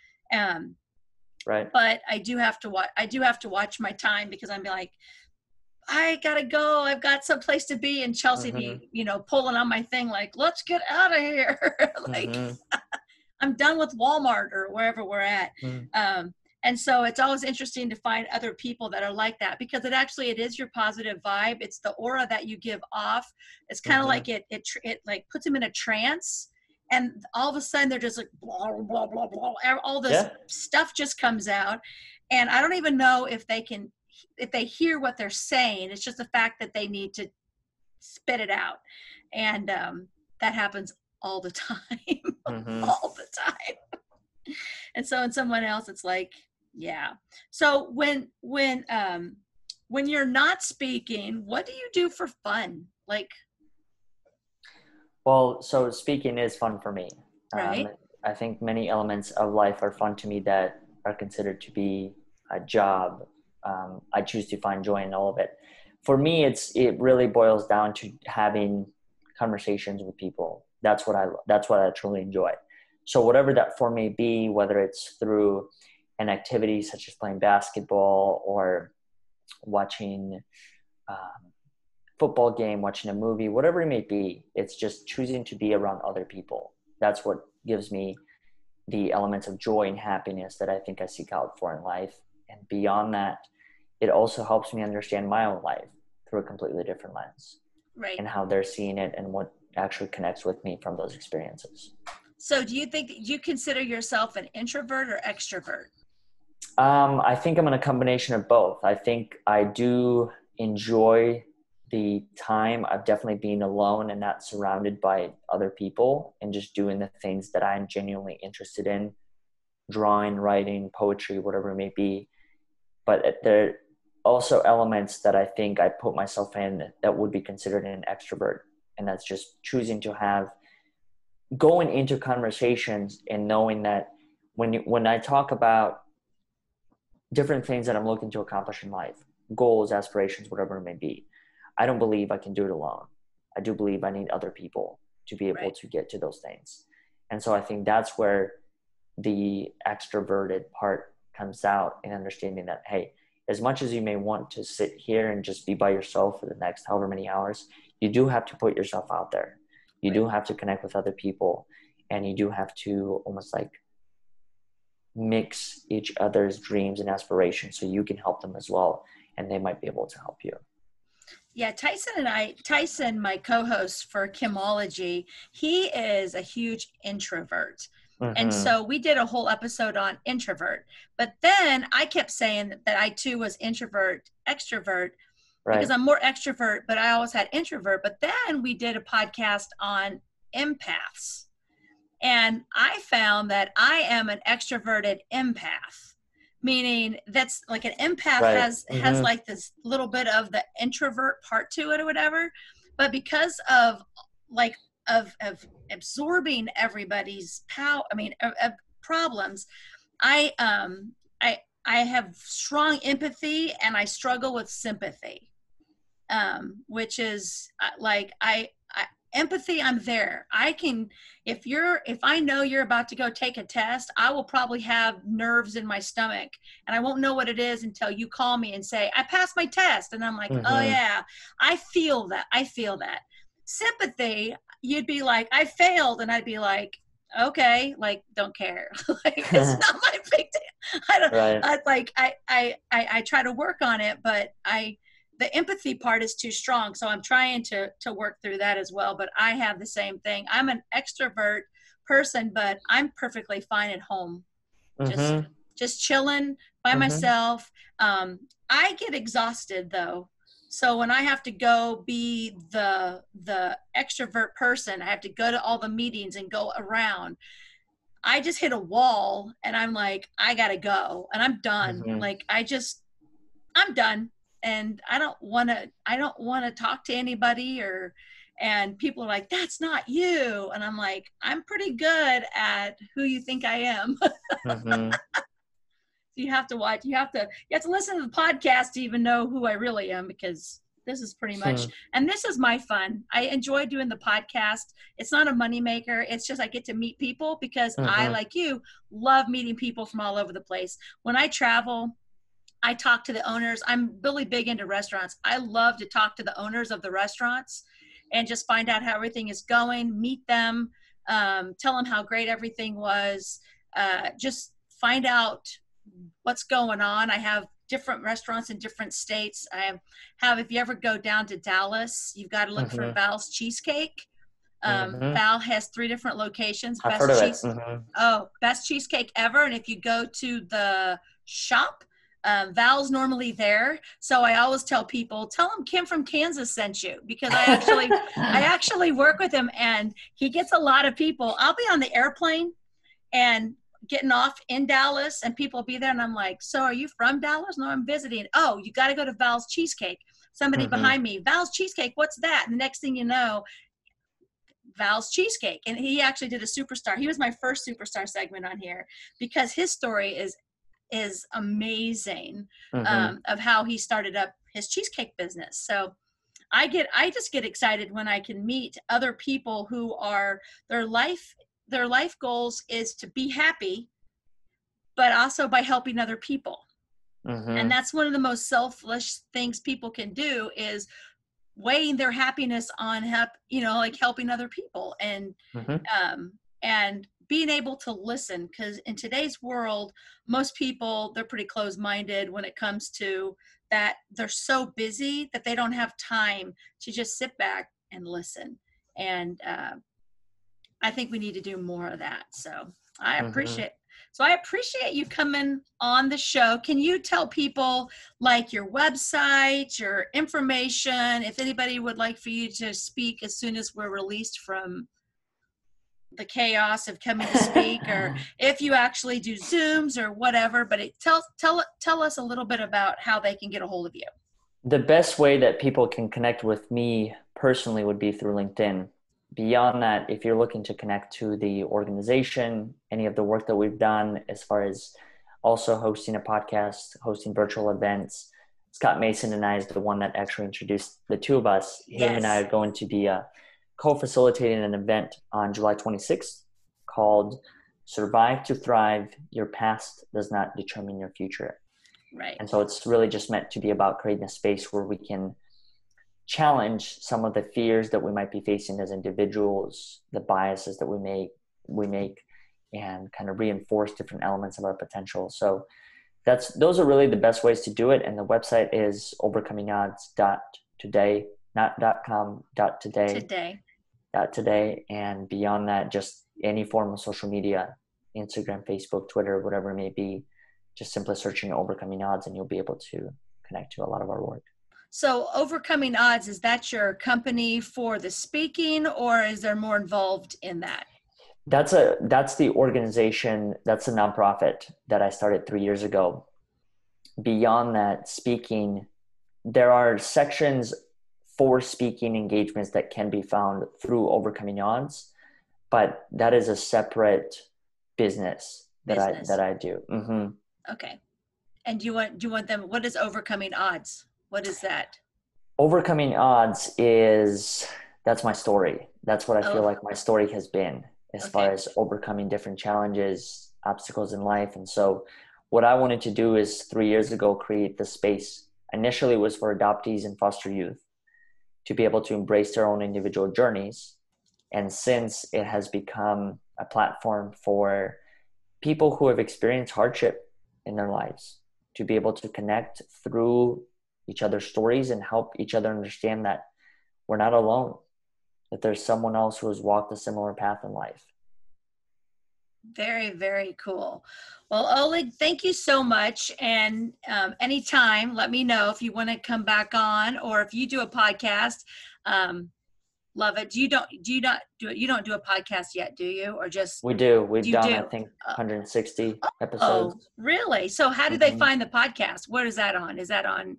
But I do have to watch my time, because I'm like, I gotta go. I've got some place to be. And Chelsea be, pulling on my thing, like, let's get out of here. Like, I'm done with Walmart or wherever we're at. And so it's always interesting to find other people that are like that, because it is your positive vibe. It's the aura that you give off. It's kind of like it like puts them in a trance. And all of a sudden they're just like, blah, blah, blah, blah. All this stuff just comes out. And I don't even know if they hear what they're saying. It's just the fact that they need to spit it out. And that happens all the time, all the time. And so in someone else, it's like, yeah. So when you're not speaking, what do you do for fun? Like, well, so speaking is fun for me. Right. I think many elements of life are fun to me that are considered to be a job. I choose to find joy in all of it. For me, it really boils down to having conversations with people. That's what I truly enjoy. So whatever that form may be, whether it's through an activity such as playing basketball or watching football game, watching a movie, whatever it may be, it's just choosing to be around other people. That's what gives me the elements of joy and happiness that I think I seek out for in life. And beyond that, it also helps me understand my own life through a completely different lens. Right. And how they're seeing it and what actually connects with me from those experiences. So do you think that you consider yourself an introvert or extrovert? I think I'm in a combination of both. I think I do enjoy the time of definitely being alone and not surrounded by other people, and just doing the things that I'm genuinely interested in, drawing, writing, poetry, whatever it may be. But there are also elements that I think I put myself in that would be considered an extrovert. And that's just choosing to going into conversations and knowing that when I talk about different things that I'm looking to accomplish in life, goals, aspirations, whatever it may be, I don't believe I can do it alone. I do believe I need other people to be able to get to those things. And so I think that's where the extroverted part comes out, in understanding that, hey, as much as you may want to sit here and just be by yourself for the next however many hours, you do have to put yourself out there. You do have to connect with other people, and you do have to almost like mix each other's dreams and aspirations so you can help them as well, and they might be able to help you. Yeah, Tyson, my co-host for KIMology, he is a huge introvert. And so we did a whole episode on introvert. But then I kept saying that I too was introvert, extrovert. because I'm more extrovert, but I always had introvert. But then we did a podcast on empaths. And I found that I am an extroverted empath, meaning that's like an empath has like this little bit of the introvert part to it or whatever. But because of like of absorbing everybody's of problems, I have strong empathy and I struggle with sympathy, which is empathy. I'm there. I can, if I know you're about to go take a test, I will probably have nerves in my stomach and I won't know what it is until you call me and say, I passed my test. And I'm like, oh yeah, I feel that. Sympathy, you'd be like, I failed. And I'd be like, okay, like, don't care. Like, it's not my big deal. I try to work on it, but the empathy part is too strong. So I'm trying to work through that as well. But I have the same thing. I'm an extrovert person, but I'm perfectly fine at home. Just chilling by myself. I get exhausted though. So when I have to go be the extrovert person, I have to go to all the meetings and go around. I just hit a wall and I'm like, I gotta go and I'm done. Like I'm done. And I don't want to talk to anybody and people are like, that's not you. And I'm like, I'm pretty good at who you think I am. You have to watch, you have to listen to the podcast to even know who I really am, because this is pretty much, and this is my fun. I enjoy doing the podcast. It's not a moneymaker. It's just, I get to meet people because I, like you, love meeting people from all over the place. When I travel, I talk to the owners. I'm really big into restaurants. I love to talk to the owners of the restaurants and just find out how everything is going, meet them, tell them how great everything was, just find out what's going on. I have different restaurants in different states. I have, if you ever go down to Dallas, you've got to look for Val's Cheesecake. Val has 3 different locations. I've heard of it. Best cheesecake ever. And if you go to the shop, Val's normally there. So I always tell people, tell him Kim from Kansas sent you, because I actually work with him and he gets a lot of people. I'll be on the airplane and getting off in Dallas and people will be there. And I'm like, so are you from Dallas? No, I'm visiting. Oh, you got to go to Val's Cheesecake. Somebody behind me, Val's Cheesecake, what's that? And the next thing you know, Val's Cheesecake. And he actually did a superstar. He was my first superstar segment on here because his story is amazing, of how he started up his cheesecake business. So I just get excited when I can meet other people who are, their life goals is to be happy, but also by helping other people. And that's one of the most selfish things people can do, is weighing their happiness on helping other people and being able to listen, because in today's world, most people, they're pretty closed-minded when it comes to that. They're so busy that they don't have time to just sit back and listen. And I think we need to do more of that. So I appreciate you coming on the show. Can you tell people like your website, your information, if anybody would like for you to speak as soon as we're released from the chaos of coming to speak, or if you actually do Zooms or whatever, but tell us a little bit about how they can get a hold of you. The best way that people can connect with me personally would be through LinkedIn. Beyond that, if you're looking to connect to the organization, any of the work that we've done, as far as also hosting a podcast, hosting virtual events, Scott Mason and I is the one that actually introduced the two of us. Yes. Him and I are going to be co-facilitating an event on July 26th called Survive to Thrive. Your past does not determine your future. Right. And so it's really just meant to be about creating a space where we can challenge some of the fears that we might be facing as individuals, the biases that we make, and kind of reinforce different elements of our potential. So those are really the best ways to do it. And the website is overcomingodds.today, not .com, .today. And beyond that, just any form of social media, Instagram, Facebook, Twitter, whatever it may be, just simply searching Overcoming Odds and you'll be able to connect to a lot of our work. So Overcoming Odds, is that your company for the speaking, or is there more involved in that? That's the organization, that's a nonprofit that I started 3 years ago. Beyond that, speaking, there are sections for speaking engagements that can be found through Overcoming Odds, but that is a separate business that I do. Mm-hmm. Okay. And do you want them, what is Overcoming Odds? What is that? Overcoming Odds that's my story. That's what I feel like my story has been as far as overcoming different challenges, obstacles in life. And so what I wanted to do is 3 years ago, create the space. Initially, it was for adoptees and foster youth to be able to embrace their own individual journeys. And since it has become a platform for people who have experienced hardship in their lives, to be able to connect through each other's stories and help each other understand that we're not alone, that there's someone else who has walked a similar path in life. Very, very cool. Well, Oleg, thank you so much. And anytime, let me know if you want to come back on, or if you do a podcast. Love it. You don't do a podcast yet, do you? Or just we do. We've done, I think, 160 episodes. Oh, really? So how do they find the podcast? What is that on? Is that on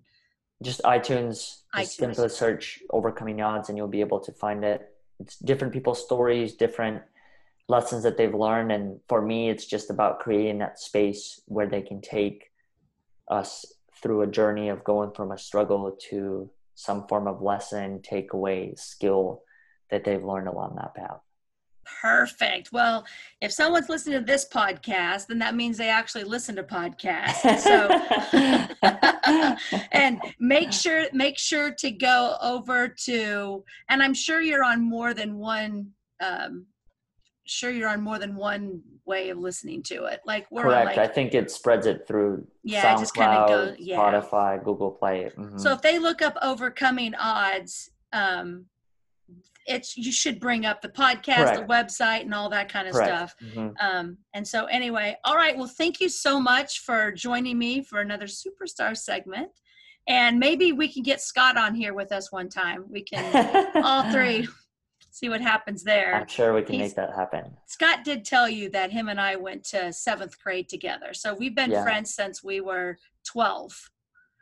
just iTunes? Just simply search Overcoming Odds and you'll be able to find it. It's different people's stories, different lessons that they've learned. And for me, it's just about creating that space where they can take us through a journey of going from a struggle to some form of lesson, takeaway, skill that they've learned along that path. Perfect. Well, if someone's listening to this podcast, then that means they actually listen to podcasts. So, and make sure to go over to, and I'm sure you're on more than one, way of listening to it. Like we're correct. I think it spreads it through SoundCloud, just kind of goes, Spotify, Google Play. Mm-hmm. So if they look up Overcoming Odds, you should bring up the podcast, the website, and all that kind of stuff. Mm-hmm. And so anyway, all right. Well, thank you so much for joining me for another Superstar segment. And maybe we can get Scott on here with us one time. We can all three see what happens there. I'm sure we can make that happen. Scott did tell you that him and I went to 7th grade together. So we've been friends since we were 12.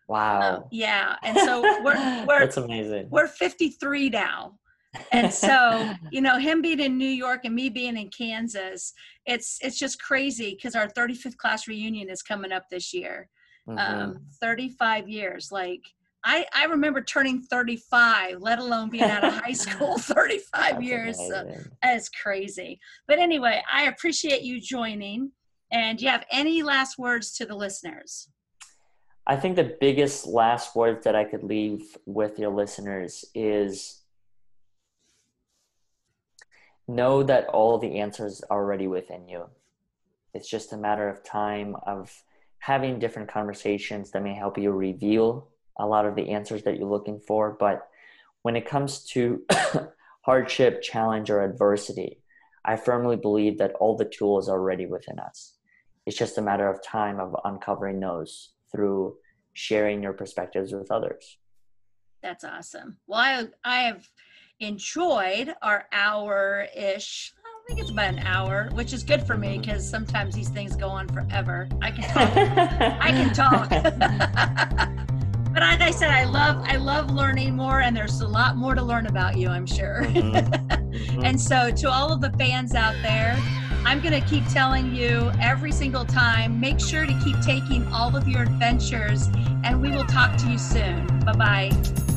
Wow. Yeah. And so we're that's amazing. We're 53 now. And so, him being in New York and me being in Kansas, it's just crazy because our 35th class reunion is coming up this year. 35 years. Like I remember turning 35, let alone being out of high school, 35 years. So that's crazy. But anyway, I appreciate you joining. And do you have any last words to the listeners? I think the biggest last words that I could leave with your listeners is know that all the answers are already within you. It's just a matter of time of having different conversations that may help you reveal a lot of the answers that you're looking for. But when it comes to hardship, challenge, or adversity, I firmly believe that all the tools are already within us. It's just a matter of time of uncovering those through sharing your perspectives with others. That's awesome. Well, I have enjoyed our hour-ish. I think it's about an hour, which is good for me because sometimes these things go on forever. I can talk. But like I said, I love learning more, and there's a lot more to learn about you, I'm sure. And so to all of the fans out there, I'm going to keep telling you every single time, make sure to keep taking all of your adventures, and we will talk to you soon. Bye-bye.